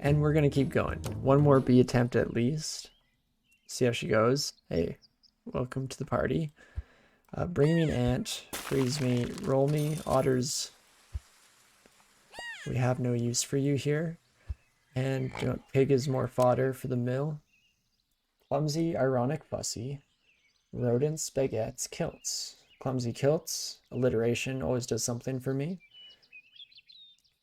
And we're gonna keep going. One more bee attempt at least. See how she goes. Hey, welcome to the party. Bring me an ant, freeze me, roll me, otters. We have no use for you here. And pig is more fodder for the mill. Clumsy, ironic, fussy. Rodents, baguettes, kilts. Clumsy kilts, alliteration always does something for me.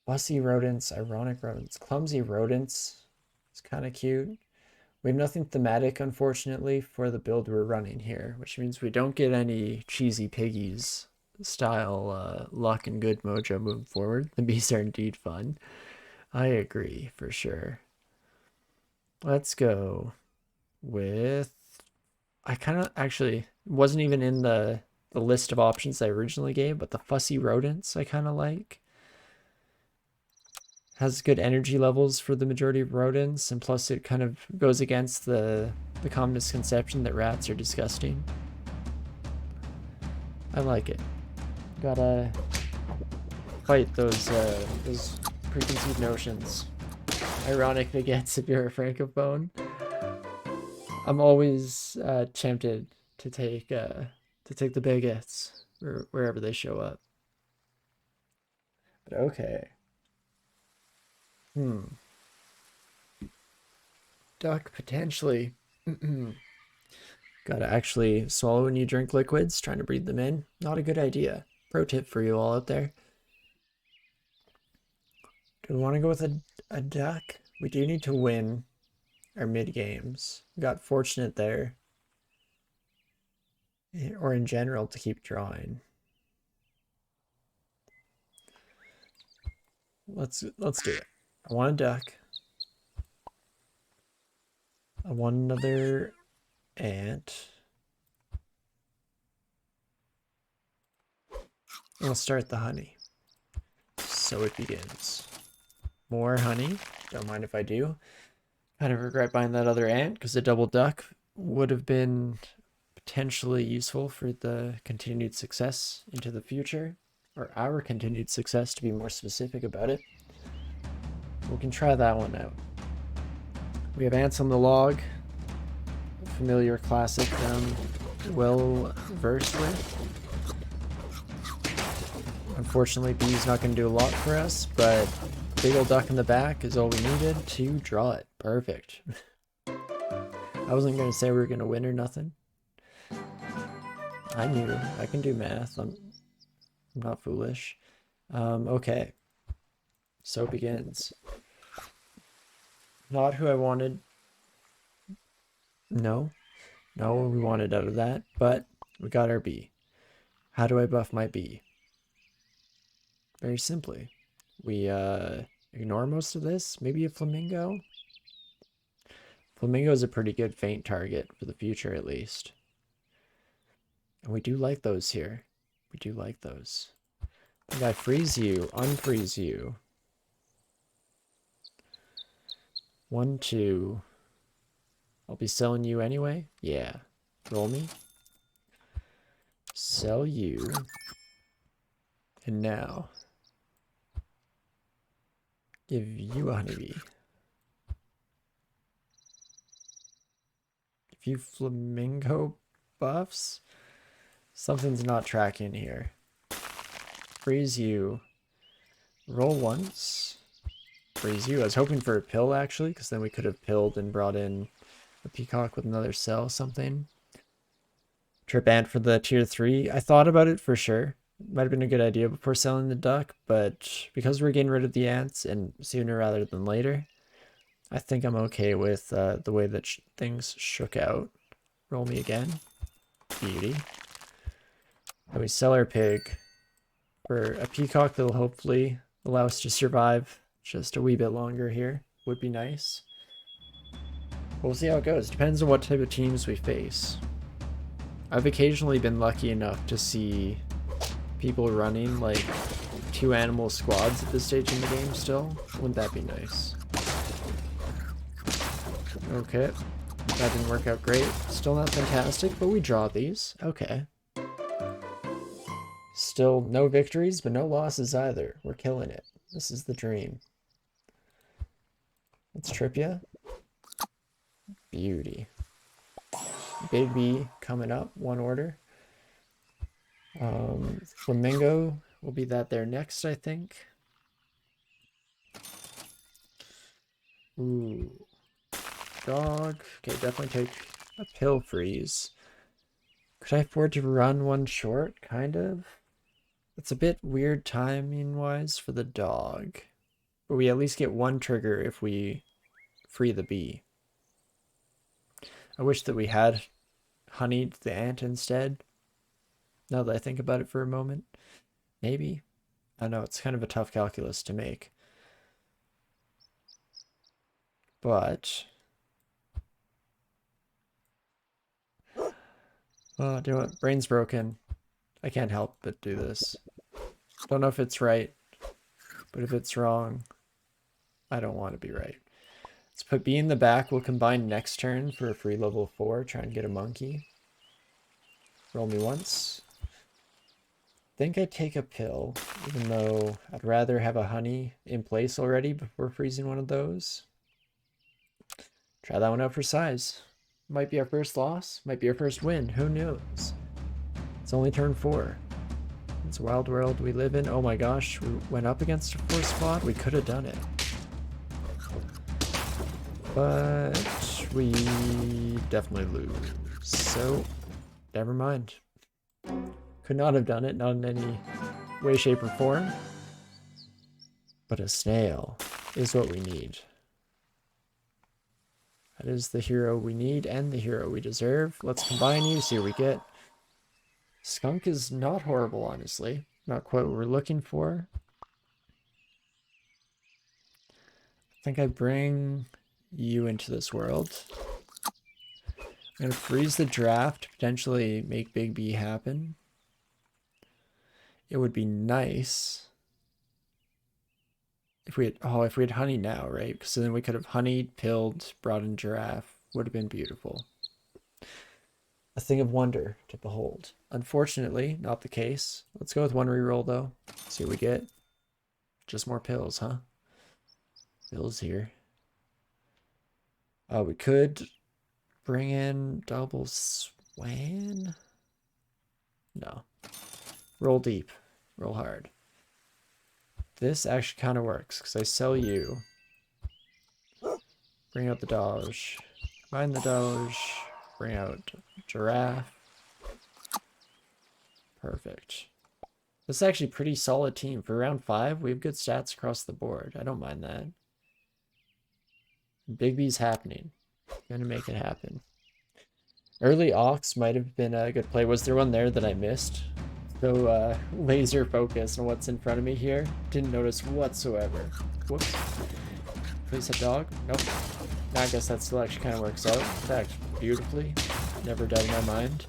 Fussy rodents, ironic rodents, clumsy rodents. It's kind of cute. We have nothing thematic, unfortunately, for the build we're running here, which means we don't get any cheesy piggies style luck and good mojo moving forward. The bees are indeed fun. I agree, for sure. Let's go with... I kind of actually wasn't even in the list of options I originally gave, but the fussy rodents I kind of like. Has good energy levels for the majority of rodents, and plus it kind of goes against the common misconception that rats are disgusting. I like it. Gotta fight those preconceived notions. Ironic baguettes if you're a francophone. I'm always tempted to take the baguettes wherever they show up. But okay. Duck potentially. Gotta actually swallow when you drink liquids, trying to breathe them in. Not a good idea. Pro tip for you all out there. Do we want to go with a duck? We do need to win our mid games. We got fortunate there. Or in general to keep drawing. Let's do it. I want a duck. I want another ant. We'll start the honey. So it begins. More honey. Don't mind if I do. Kind of regret buying that other ant because the double duck would have been potentially useful for the continued success into the future, or our continued success to be more specific about it. We can try that one out. We have ants on the log. Familiar classic that I'm well versed with. Unfortunately, bee's not going to do a lot for us, but big old duck in the back is all we needed to draw it. Perfect. I wasn't going to say we were going to win or nothing. I knew. I can do math. I'm not foolish. Okay. So it begins. Not who I wanted. No. No, we wanted out of that, but we got our bee. How do I buff my bee? Very simply. We ignore most of this. Maybe a flamingo? Flamingo is a pretty good feint target for the future, at least. And we do like those here. We do like those. And I freeze you, unfreeze you. 1, 2. I'll be selling you anyway. Yeah. Roll me. Sell you. And now. Give you a honeybee. Give you flamingo buffs. Something's not tracking here. Freeze you. Roll once. Freeze you. I was hoping for a pill actually, because then we could have pilled and brought in a peacock with another cell something. Trip ant for the tier 3. I thought about it for sure. Might have been a good idea before selling the duck, but because we're getting rid of the ants and sooner rather than later, I think I'm okay with the way that things shook out. Roll me again. Beauty. And we sell our pig for a peacock that'll hopefully allow us to survive just a wee bit longer here. Would be nice. We'll see how it goes. Depends on what type of teams we face. I've occasionally been lucky enough to see people running like 2 animal squads at this stage in the game still. Wouldn't that be nice? Okay. That didn't work out great. Still not fantastic, but we draw these. Okay. Still no victories, but no losses either. We're killing it. This is the dream. Let's trip ya. Beauty. Big B coming up, one order. Flamingo will be that there next, I think. Ooh. Dog. Okay, definitely take a pill freeze. Could I afford to run one short? Kind of. It's a bit weird timing-wise for the dog. But we at least get one trigger if we free the bee. I wish that we had honeyed the ant instead. Now that I think about it for a moment. Maybe. I know it's kind of a tough calculus to make. But... oh, do you know what? Brain's broken. I can't help but do this. Don't know if it's right, but if it's wrong, I don't want to be right. Let's put B in the back. We'll combine next turn for a free level 4. Try and get a monkey. Roll me once. Think I'd take a pill, even though I'd rather have a honey in place already before freezing one of those. Try that one out for size. Might be our first loss, might be our first win, who knows? It's only turn 4. It's a wild world we live in. Oh my gosh, we went up against a 4 spot. We could have done it. But we definitely lose. So, never mind. Could not have done it, not in any way, shape, or form. But a snail is what we need. That is the hero we need and the hero we deserve. Let's combine you, see what we get. Skunk is not horrible, honestly. Not quite what we're looking for. I think I bring you into this world. I'm going to freeze the draft, potentially make Big B happen. It would be nice if we had honey now, right? Because then we could have honeyed, pilled, brought in giraffe. Would have been beautiful. A thing of wonder to behold. Unfortunately, not the case. Let's go with one reroll though. See what we get. Just more pills, huh? Pills here. We could bring in double swan. No. Roll deep. Roll hard. This actually kind of works because I sell you. Bring out the Doge. Combine the Doge. Bring out giraffe. Perfect. This is actually a pretty solid team. For round 5, we have good stats across the board. I don't mind that. Big B's happening. Gonna make it happen. Early Ox might have been a good play. Was there one there that I missed? So laser focused on what's in front of me here. Didn't notice whatsoever. Whoops. Please hit dog. Nope. I guess that still actually kind of works out. In fact, beautifully. Never doubt in my mind.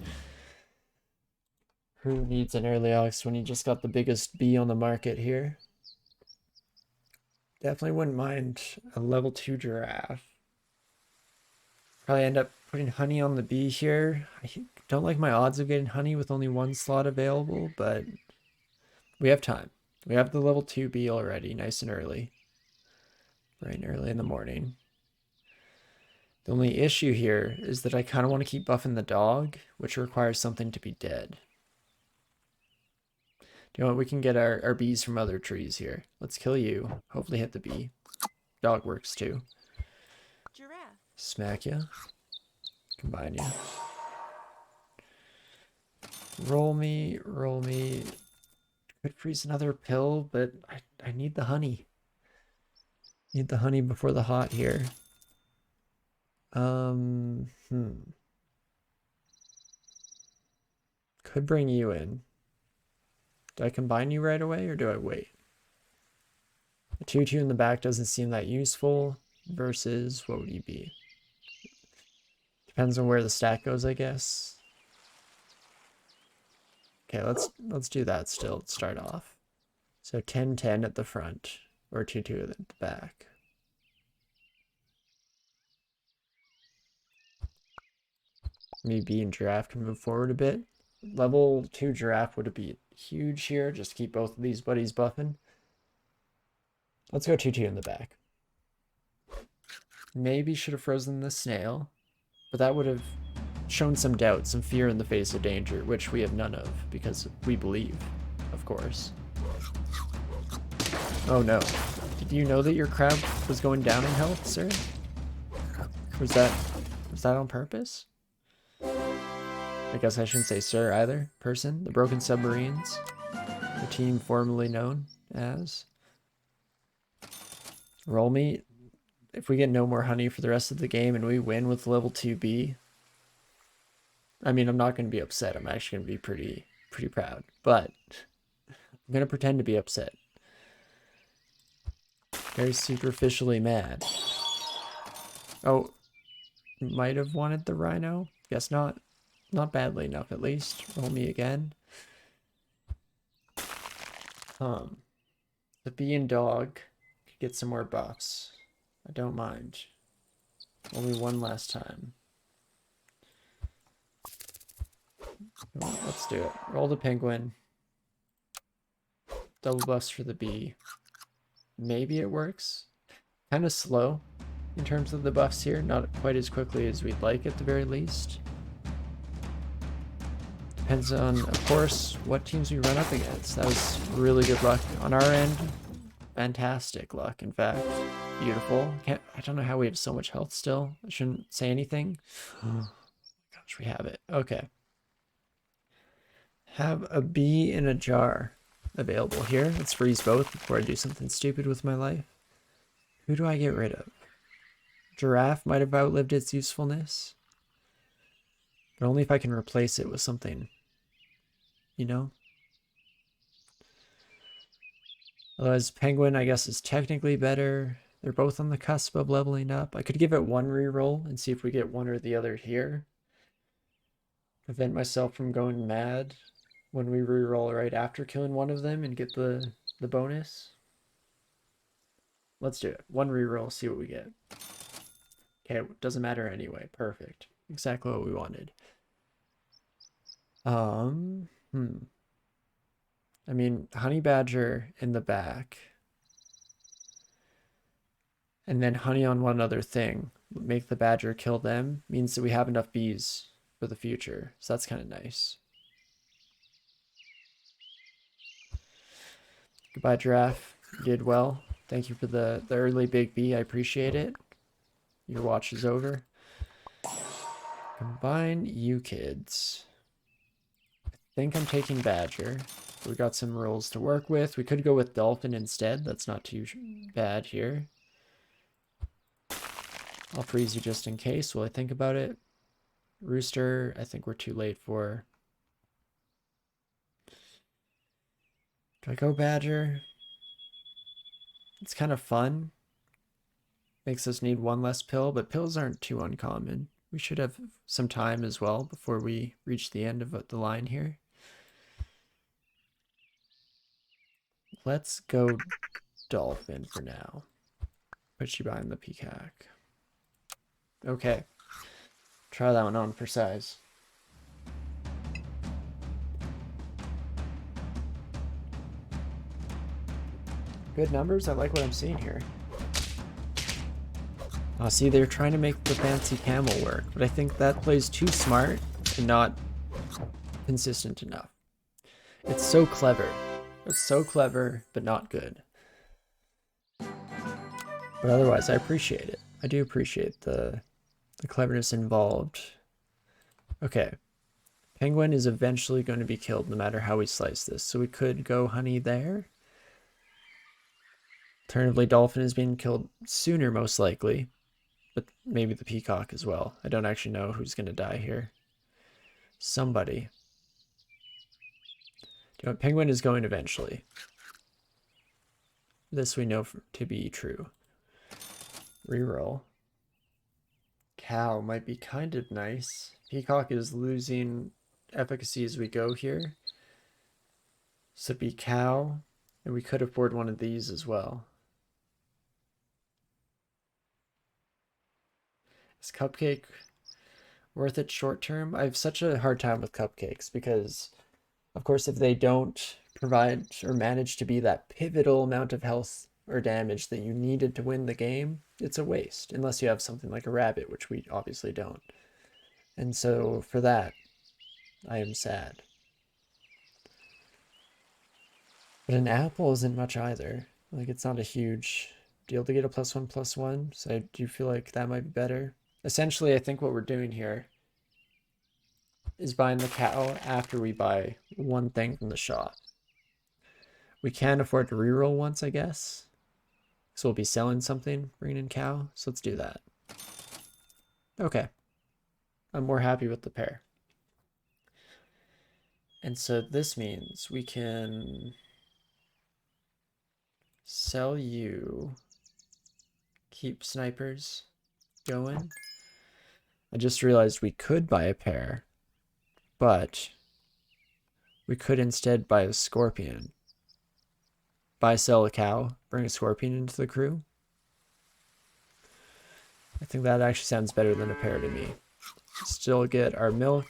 Who needs an early Ox when you just got the biggest bee on the market here? Definitely wouldn't mind a level 2 giraffe. Probably end up putting honey on the bee here. I don't like my odds of getting honey with only one slot available, but we have time. We have the level 2 bee already, nice and early. Bright and early in the morning. The only issue here is that I kind of want to keep buffing the dog, which requires something to be dead. Do you know what? We can get our bees from other trees here. Let's kill you. Hopefully hit the bee. Dog works too. Giraffe. Smack you. Combine you. Roll me, roll me. Could freeze another pill, but I need the honey. Need the honey before the hot here. Could bring you in. Do I combine you right away or do I wait? A 2-2 in the back doesn't seem that useful versus what would you be? Depends on where the stack goes, I guess. Okay, let's do that still to start off. So 10-10 at the front or 2-2 at the back. Maybe B and giraffe can move forward a bit. Level 2 giraffe would be huge here, just to keep both of these buddies buffing. Let's go 2-2 in the back. Maybe should have frozen the snail, but that would have shown some doubt, some fear in the face of danger, which we have none of because we believe, of course. Oh no. Did you know that your crab was going down in health, sir? Was that on purpose? I guess I shouldn't say sir either. Person, the Broken Submarines, the team formerly known as. Roll me. If we get no more honey for the rest of the game and we win with level 2B, I mean, I'm not going to be upset. I'm actually going to be pretty proud. But I'm going to pretend to be upset. Very superficially mad. Oh, might have wanted the rhino. Guess not. Not badly enough, at least. Roll me again. The bee and dog could get some more buffs. I don't mind. Only one last time. Let's do it. Roll the penguin. Double buffs for the bee. Maybe it works. Kind of slow in terms of the buffs here. Not quite as quickly as we'd like at the very least. Depends on, of course, what teams we run up against. That was really good luck on our end. Fantastic luck, in fact. Beautiful. I don't know how we have so much health still. I shouldn't say anything. Oh gosh, we have it. Okay. Have a bee in a jar available here. Let's freeze both before I do something stupid with my life. Who do I get rid of? Giraffe might have outlived its usefulness. But only if I can replace it with something, you know? Otherwise, penguin, I guess, is technically better. They're both on the cusp of leveling up. I could give it one reroll and see if we get one or the other here. Prevent myself from going mad when we reroll right after killing one of them and get the bonus. Let's do it. One reroll, see what we get. Okay, it doesn't matter anyway. Perfect. Exactly what we wanted. I mean, honey badger in the back. And then honey on one other thing. Make the badger kill them. Means that we have enough bees for the future. So that's kind of nice. Goodbye, giraffe. You did well. Thank you for the early big bee. I appreciate it. Your watch is over. Combine you kids. I think I'm taking badger. We got some rules to work with. We could go with dolphin instead. That's not too bad here. I'll freeze you just in case while I think about it. Rooster, I think we're too late for. Do I go badger? It's kind of fun. Makes us need one less pill, but pills aren't too uncommon. We should have some time as well before we reach the end of the line here. Let's go dolphin for now. Put you behind the peacock. Okay. Try that one on for size. Good numbers. I like what I'm seeing here. Oh, see, they're trying to make the fancy camel work, but I think that plays too smart and not consistent enough. It's so clever. It's so clever, but not good. But otherwise, I appreciate it. I do appreciate the cleverness involved. Okay. Penguin is eventually going to be killed no matter how we slice this, so we could go honey there. Alternatively, dolphin is being killed sooner, most likely. But maybe the peacock as well. I don't actually know who's going to die here. Somebody. You know, penguin is going eventually. This we know to be true. Reroll. Cow might be kind of nice. Peacock is losing efficacy as we go here. So it'd be cow. And we could afford one of these as well. Is cupcake worth it short term? I have such a hard time with cupcakes because, of course, if they don't provide or manage to be that pivotal amount of health or damage that you needed to win the game, it's a waste unless you have something like a rabbit, which we obviously don't. And so for that, I am sad. But an apple isn't much either. Like, it's not a huge deal to get a +1/+1, so I do feel like that might be better. Essentially, I think what we're doing here is buying the cow after we buy one thing from the shop. We can afford to reroll once, I guess. So we'll be selling something, bringing in cow. So let's do that. Okay. I'm more happy with the pair. And so this means we can sell you, keep snipers going. I just realized we could buy a pair, but we could instead buy a scorpion. Buy, sell a cow, bring a scorpion into the crew. I think that actually sounds better than a pair to me. Still get our milk.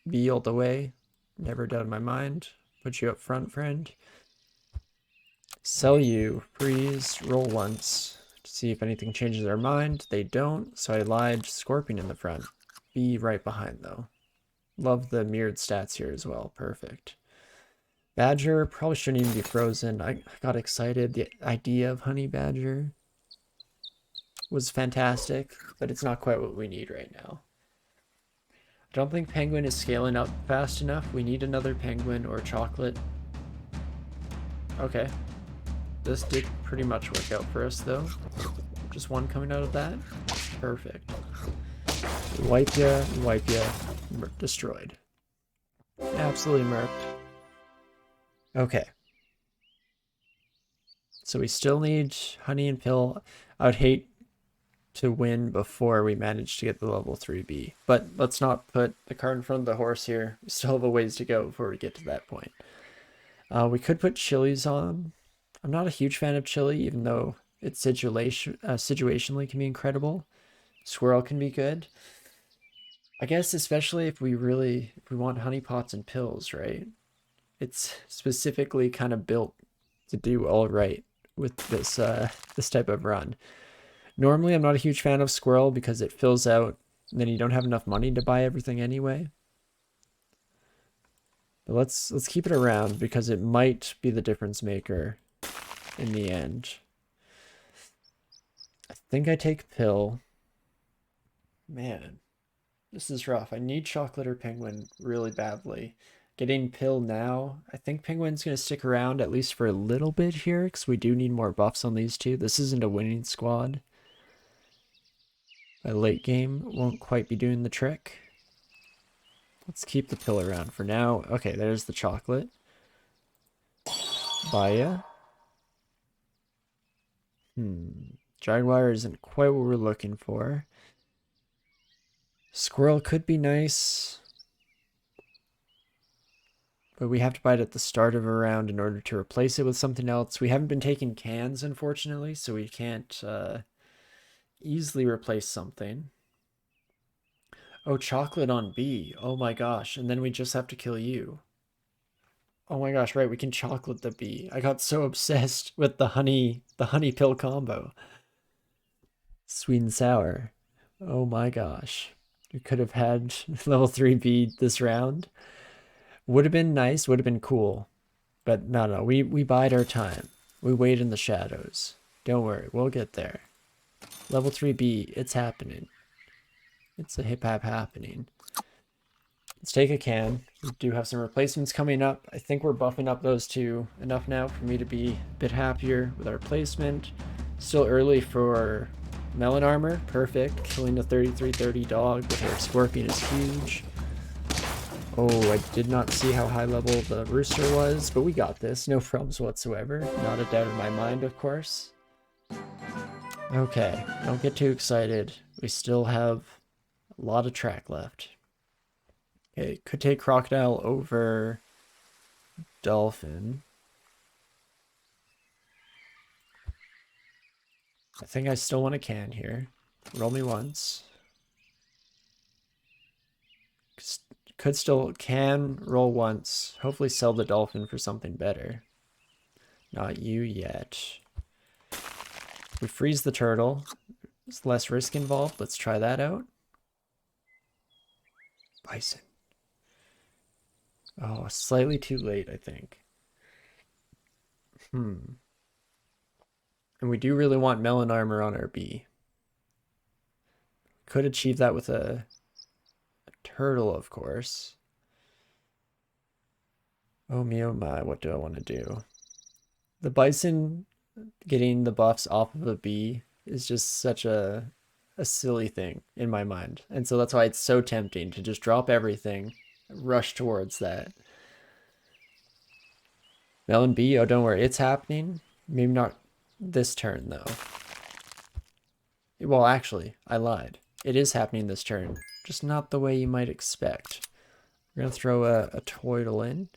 Be all the way. Never doubt my mind. Put you up front, friend. Sell you. Freeze. Roll once. To see if anything changes their mind. They don't, so I lied. Scorpion in the front. Be right behind, though. Love the mirrored stats here as well. Perfect. Badger probably shouldn't even be frozen. I got excited. The idea of honey badger was fantastic, but it's not quite what we need right now. I don't think penguin is scaling up fast enough. We need another penguin or chocolate. Okay. This did pretty much work out for us, though. Just one coming out of that. Perfect. Wipe ya, destroyed. Absolutely murked. Okay. So we still need honey and pill. I would hate to win before we manage to get the level 3B. But let's not put the cart in front of the horse here. We still have a ways to go before we get to that point. We could put chilies on. I'm not a huge fan of chili, even though it's situationally can be incredible. Squirrel can be good. I guess especially if we want honey pots and pills, right? It's specifically kind of built to do all right with this this type of run. Normally, I'm not a huge fan of squirrel because it fills out, and then you don't have enough money to buy everything anyway. But let's keep it around because it might be the difference maker in the end. I think I take pill. Man, this is rough. I need chocolate or penguin really badly. Getting pill now. I think penguin's going to stick around at least for a little bit here because we do need more buffs on these two. This isn't a winning squad. A late game won't quite be doing the trick. Let's keep the pill around for now. Okay, there's the chocolate. Baya. Jaguar isn't quite what we're looking for. Squirrel could be nice. But we have to buy it at the start of a round in order to replace it with something else. We haven't been taking cans, unfortunately, so we can't easily replace something. Oh, chocolate on B. Oh my gosh. And then we just have to kill you. Oh my gosh, right, we can chocolate the bee. I got so obsessed with the honey pill combo. Sweet and sour. Oh my gosh. We could have had level 3 bee this round. Would have been nice, would have been cool. But no, we bide our time. We wait in the shadows. Don't worry, we'll get there. Level 3B, it's happening. It's a hip-hop happening. Let's take a can. We do have some replacements coming up. I think we're buffing up those two enough now for me to be a bit happier with our placement. Still early for melon armor. Perfect. Killing the 3330 dog with our scorpion is huge. Oh, I did not see how high level the rooster was, but we got this. No problems whatsoever. Not a doubt in my mind, of course. Okay, don't get too excited. We still have a lot of track left. Okay, could take crocodile over dolphin. I think I still want a can here. Roll me once. Could still can roll once. Hopefully sell the dolphin for something better. Not you yet. We freeze the turtle. There's less risk involved. Let's try that out. Bison. Oh, slightly too late, I think. And we do really want melon armor on our bee. Could achieve that with a turtle, of course. Oh me, oh my, what do I want to do? The bison getting the buffs off of a bee is just such a silly thing in my mind. And so that's why it's so tempting to just drop everything, rush towards that. Melon bee, oh don't worry, it's happening. Maybe not this turn though. Well, actually, I lied. It is happening this turn, just not the way you might expect. We're gonna throw a turtle in.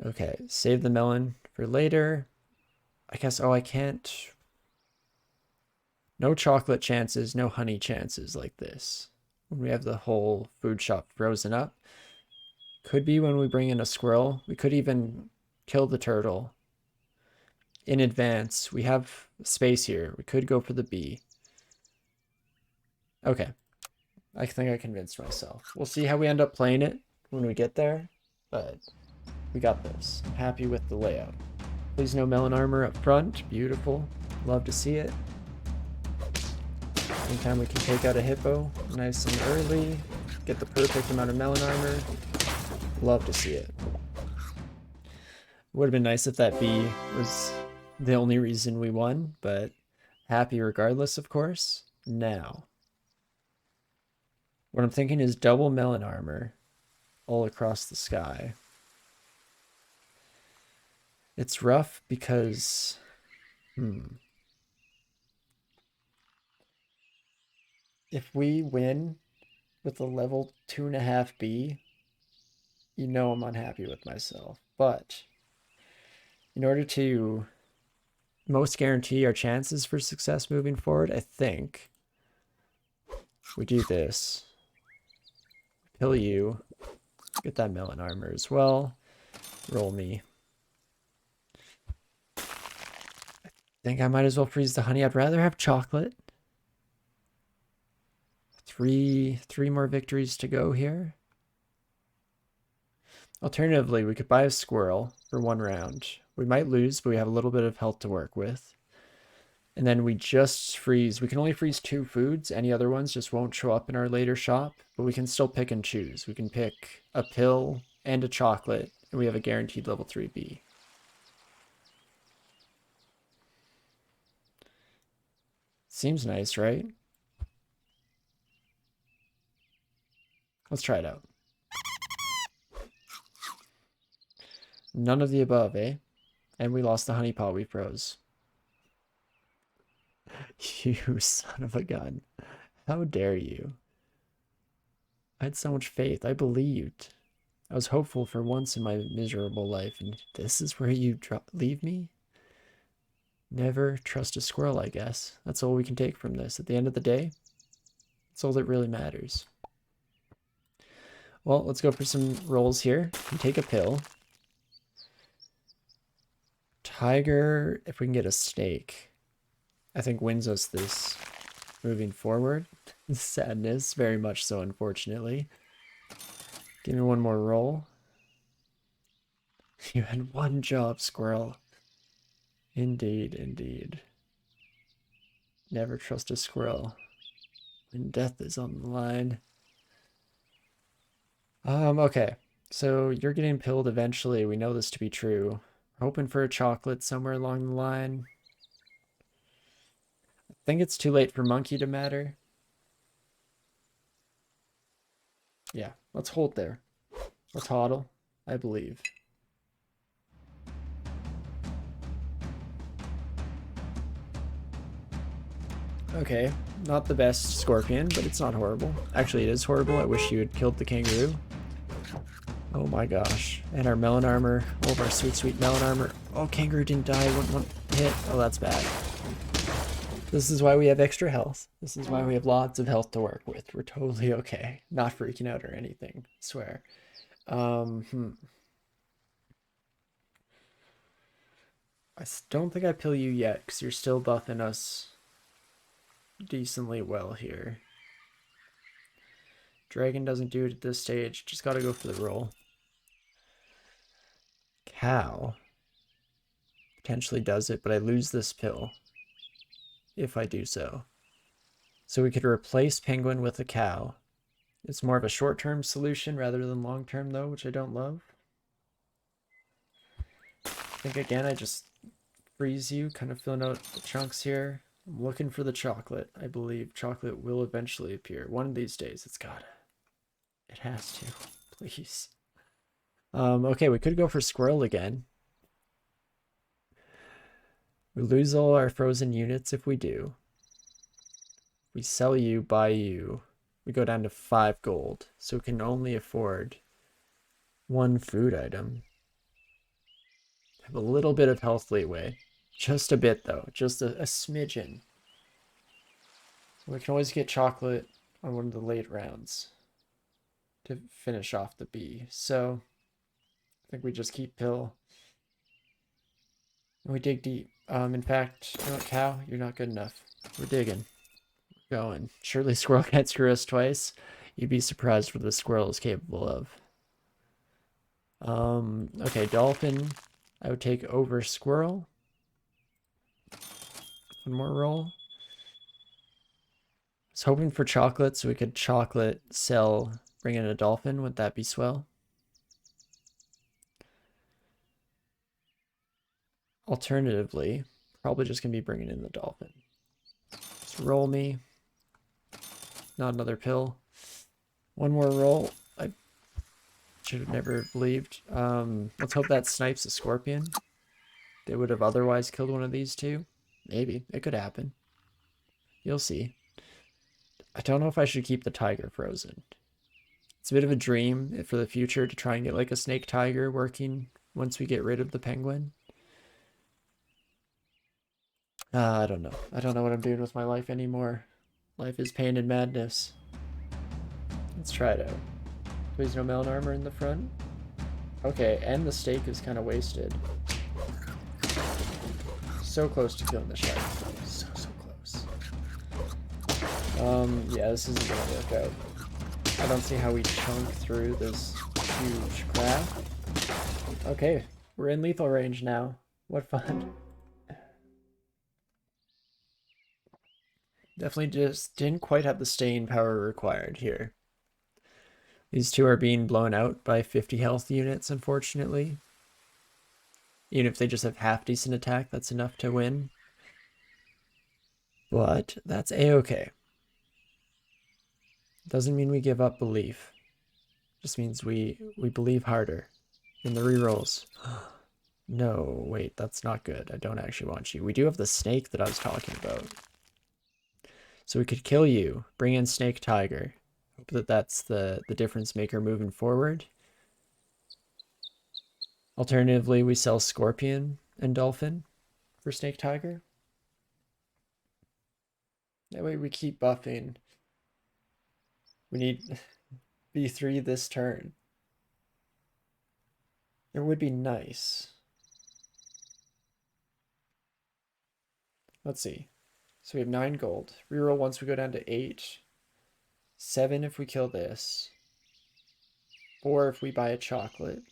Okay, save the melon for later. I guess, oh, I can't. No chocolate chances, no honey chances like this. When we have the whole food shop frozen up. Could be when we bring in a squirrel. We could even kill the turtle in advance. We have space here. We could go for the bee. Okay. I think I convinced myself. We'll see how we end up playing it when we get there, but we got this. I'm happy with the layout. Please no melon armor up front. Beautiful. Love to see it. Anytime we can take out a hippo nice and early, get the perfect amount of melon armor. Love to see it. Would have been nice if that bee was the only reason we won, but happy regardless, of course. Now, what I'm thinking is double melon armor all across the sky. It's rough because, if we win with a level 2.5 bee, you know I'm unhappy with myself. But in order to most guarantee our chances for success moving forward, I think we do this. Kill you. Get that melon armor as well. Roll me. I think I might as well freeze the honey. I'd rather have chocolate. Three more victories to go here. Alternatively, we could buy a squirrel for 1 round. We might lose, but we have a little bit of health to work with. And then we just freeze. We can only freeze 2 foods. Any other ones just won't show up in our later shop, but we can still pick and choose. We can pick a pill and a chocolate, and we have a guaranteed level 3 bee. Seems nice, right? Let's try it out. None of the above, eh? And we lost the honey pot we froze. You son of a gun. How dare you? I had so much faith. I believed. I was hopeful for once in my miserable life, and this is where you leave me? Never trust a squirrel, I guess. That's all we can take from this. At the end of the day, that's all that really matters. Well, let's go for some rolls here. We take a pill. Tiger, if we can get a steak, I think wins us this moving forward. Sadness, very much so, unfortunately. Give me one more roll. You had one job, squirrel. Indeed, indeed. Never trust a squirrel when death is on the line. Okay. So you're getting pilled eventually. We know this to be true. Hoping for a chocolate somewhere along the line. I think it's too late for monkey to matter. Yeah, let's hold there. Let's hodl, I believe. Okay, not the best scorpion, but it's not horrible. Actually, it is horrible. I wish you had killed the kangaroo. Oh my gosh. And our melon armor. All of our sweet, sweet melon armor. Oh, kangaroo didn't die. One hit. Oh, that's bad. This is why we have extra health. This is why we have lots of health to work with. We're totally okay. Not freaking out or anything. I swear. don't think I pill you yet, because you're still buffing us decently well here. Dragon doesn't do it at this stage. Just gotta go for the roll. Cow potentially does it, but I lose this pill if I do so. So we could replace penguin with a cow. It's more of a short-term solution rather than long-term though, which I don't love. I think again I just freeze you, kind of filling out the chunks here. I'm looking for the chocolate. I believe chocolate will eventually appear. One of these days, it's gotta. It has to. Please. Okay, we could go for squirrel again. We lose all our frozen units if we do. We sell you, buy you. We go down to 5 gold. So we can only afford 1 food item. Have a little bit of health leeway. Just a bit though. Just a smidgen. We can always get chocolate on one of the late rounds to finish off the bee. So I think we just keep pill. And we dig deep. In fact, you know what, cow? You're not good enough. We're digging. We're going. Surely squirrel can't screw us twice. You'd be surprised what the squirrel is capable of. Okay, dolphin. I would take over squirrel. One more roll. I was hoping for chocolate so we could chocolate, sell, bring in a dolphin. Would that be swell? Alternatively, probably just gonna be bringing in the dolphin. Just roll me. Not another pill. One more roll. I should have never believed. Let's hope that snipes a scorpion. They would have otherwise killed one of these two. Maybe. It could happen. You'll see. I don't know if I should keep the tiger frozen. It's a bit of a dream for the future to try and get like a snake tiger working once we get rid of the penguin. I don't know. I don't know what I'm doing with my life anymore. Life is pain and madness. Let's try it out. Please no melon armor in the front. Okay, and the steak is kind of wasted. So close to killing the shark. So close. Yeah, this isn't gonna work out. I don't see how we chunk through this huge crab. Okay, we're in lethal range now. What fun. Definitely just didn't quite have the staying power required here. These two are being blown out by 50 health units, unfortunately. Even if they just have half decent attack, that's enough to win. But that's a-okay. Doesn't mean we give up belief. Just means we believe harder in the rerolls. No, wait, that's not good. I don't actually want you. We do have the snake that I was talking about. So we could kill you, bring in snake tiger. Hope that that's the difference maker moving forward. Alternatively, we sell scorpion and dolphin for snake tiger. That way we keep buffing. We need B3 this turn. It would be nice. Let's see. So we have 9 gold. Reroll once we go down to 8. 7 if we kill this. 4 if we buy a chocolate.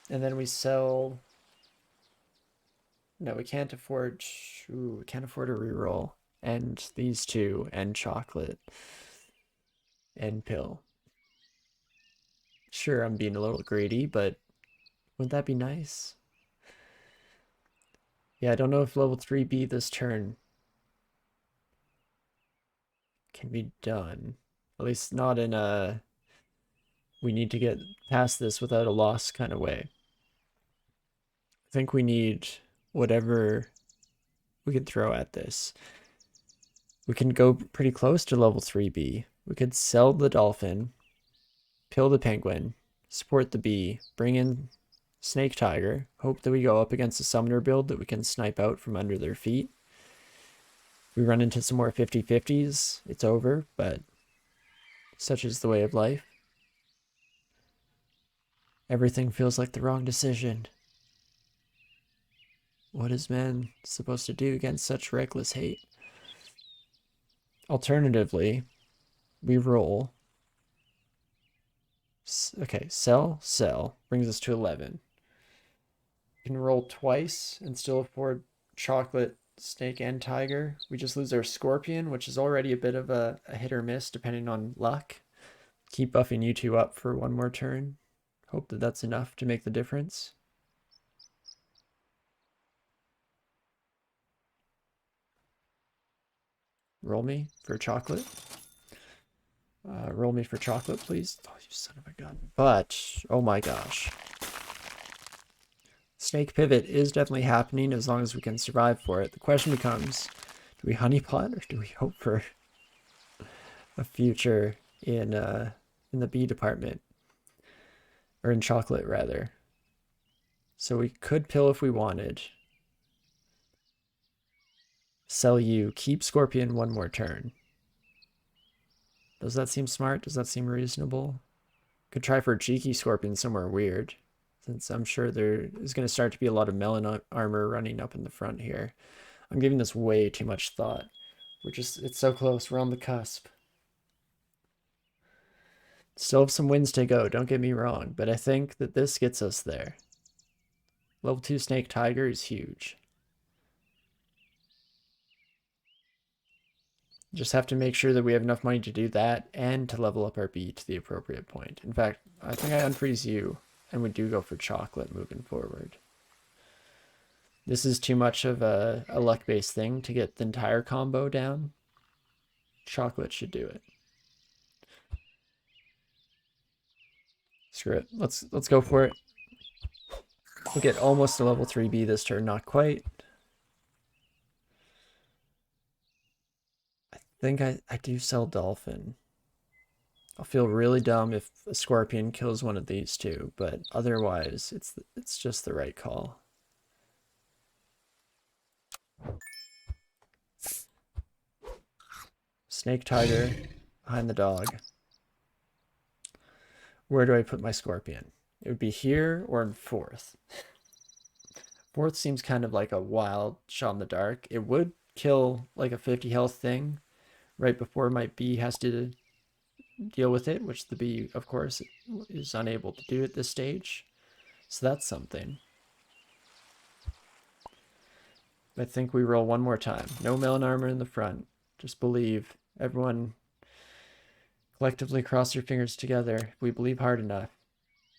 And then we sell... No, we can't afford... Ooh, we can't afford a reroll. And these two, and chocolate. And pill. Sure, I'm being a little greedy, but wouldn't that be nice? Yeah, I don't know if level 3B this turn can be done. At least not in a... We need to get past this without a loss kind of way. I think we need whatever we can throw at this. We can go pretty close to level 3B. We could sell the dolphin, kill the penguin, support the bee, bring in snake tiger, hope that we go up against a summoner build that we can snipe out from under their feet. If we run into some more 50-50s, it's over, but such is the way of life. Everything feels like the wrong decision. What is man supposed to do against such reckless hate? Alternatively, we roll. Okay, sell, brings us to 11. We can roll twice and still afford chocolate, snake, and tiger. We just lose our scorpion, which is already a bit of a hit or miss depending on luck. Keep buffing you two up for one more turn. Hope that that's enough to make the difference. Roll me for chocolate. Roll me for chocolate, please. Oh, you son of a gun. But, oh my gosh. Snake pivot is definitely happening as long as we can survive for it. The question becomes, do we honeypot or do we hope for a future in the bee department? Or in chocolate, rather. So we could pill if we wanted. Sell you, keep scorpion one more turn. Does that seem smart? Does that seem reasonable? Could try for a cheeky scorpion somewhere weird, since I'm sure there is going to start to be a lot of melon armor running up in the front here. I'm giving this way too much thought. It's so close. We're on the cusp. Still have some wins to go, don't get me wrong, but I think that this gets us there. Level 2 Snake Tiger is huge. Just have to make sure that we have enough money to do that and to level up our bee to the appropriate point. In fact, I think I unfreeze you and we do go for chocolate moving forward. This is too much of a luck-based thing to get the entire combo down. Chocolate should do it. Screw it. Let's go for it. We'll get almost a level 3B this turn, not quite. I think I do sell Dolphin. I'll feel really dumb if a Scorpion kills one of these two, but otherwise it's just the right call. Snake Tiger behind the dog. Where do I put my Scorpion? It would be here or in 4th. 4th seems kind of like a wild shot in the dark. It would kill like a 50 health thing right before my bee has to deal with it, which the bee, of course, is unable to do at this stage. So that's something. I think we roll one more time. No melon armor in the front. Just believe. Everyone collectively cross your fingers together. If we believe hard enough,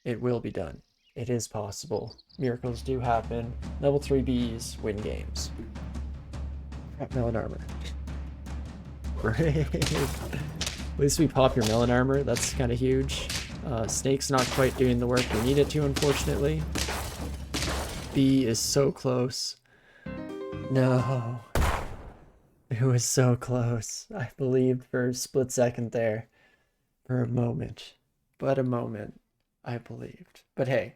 it will be done. It is possible. Miracles do happen. Level 3 Bs win games. Crap, melon armor. Great. At least we pop your melon armor. That's kind of huge. Snake's not quite doing the work we need it to, unfortunately. B is so close. No. It was so close. I believed for a split second there. For a moment. But a moment. I believed. But hey.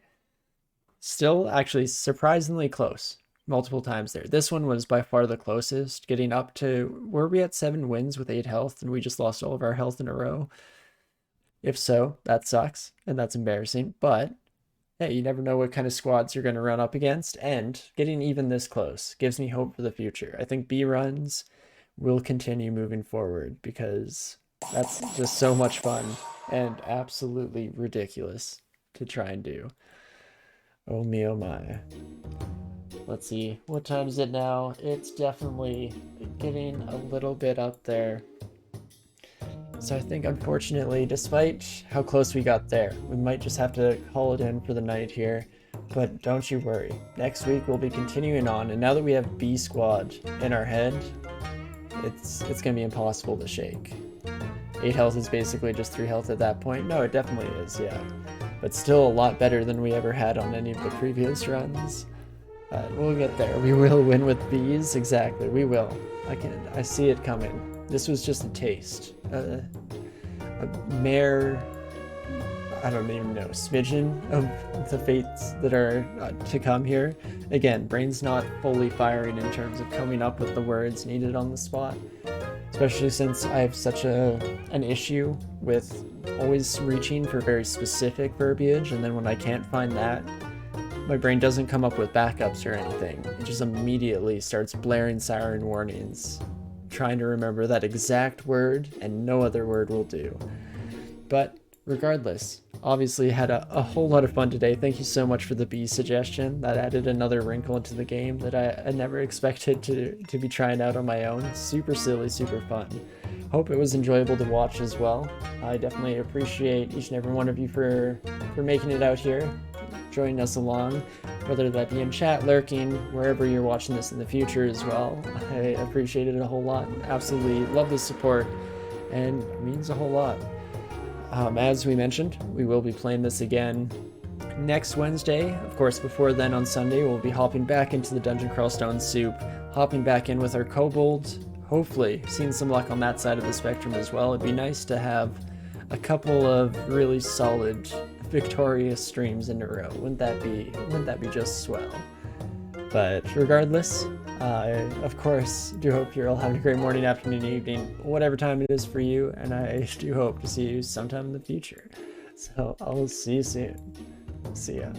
Still actually surprisingly close. Multiple times there. This one was by far the closest. Getting up to... Were we at 7 wins with 8 health and we just lost all of our health in a row? If so, that sucks. And that's embarrassing. But... hey, you never know what kind of squads you're going to run up against, and getting even this close gives me hope for the future. I think B runs will continue moving forward because that's just so much fun and absolutely ridiculous to try and do. Oh me, oh my. Let's see, what time is it now? It's definitely getting a little bit up there. So I think, unfortunately, despite how close we got there, we might just have to call it in for the night here. But don't you worry. Next week we'll be continuing on, and now that we have B Squad in our head, it's going to be impossible to shake. 8 health is basically just 3 health at that point. No, it definitely is, yeah. But still a lot better than we ever had on any of the previous runs. We'll get there. We will win with Bs, exactly. We will. I see it coming. This was just a taste. A mere, I don't even know, smidgen of the fates that are to come here. Again, brain's not fully firing in terms of coming up with the words needed on the spot. Especially since I have such an issue with always reaching for very specific verbiage, and then when I can't find that, my brain doesn't come up with backups or anything. It just immediately starts blaring siren warnings, trying to remember that exact word, and no other word will do. But regardless, obviously had a whole lot of fun today. Thank you so much for the bee suggestion. That added another wrinkle into the game that I never expected to be trying out on my own. Super silly, super fun. Hope it was enjoyable to watch as well. I definitely appreciate each and every one of you for making it out here, joining us along, whether that be in chat, lurking, wherever you're watching this in the future as well. I appreciate it a whole lot. Absolutely love the support, and it means a whole lot. As we mentioned, we will be playing this again next Wednesday. Of course, before then on Sunday, we'll be hopping back into the Dungeon Crawl Stone Soup, hopping back in with our kobold, hopefully seeing some luck on that side of the spectrum as well. It'd be nice to have a couple of really solid, victorious streams in a row. Wouldn't that be just swell? But regardless, I, of course, do hope you're all having a great morning, afternoon, evening, whatever time it is for you, and I do hope to see you sometime in the future. So I'll see you soon. See ya.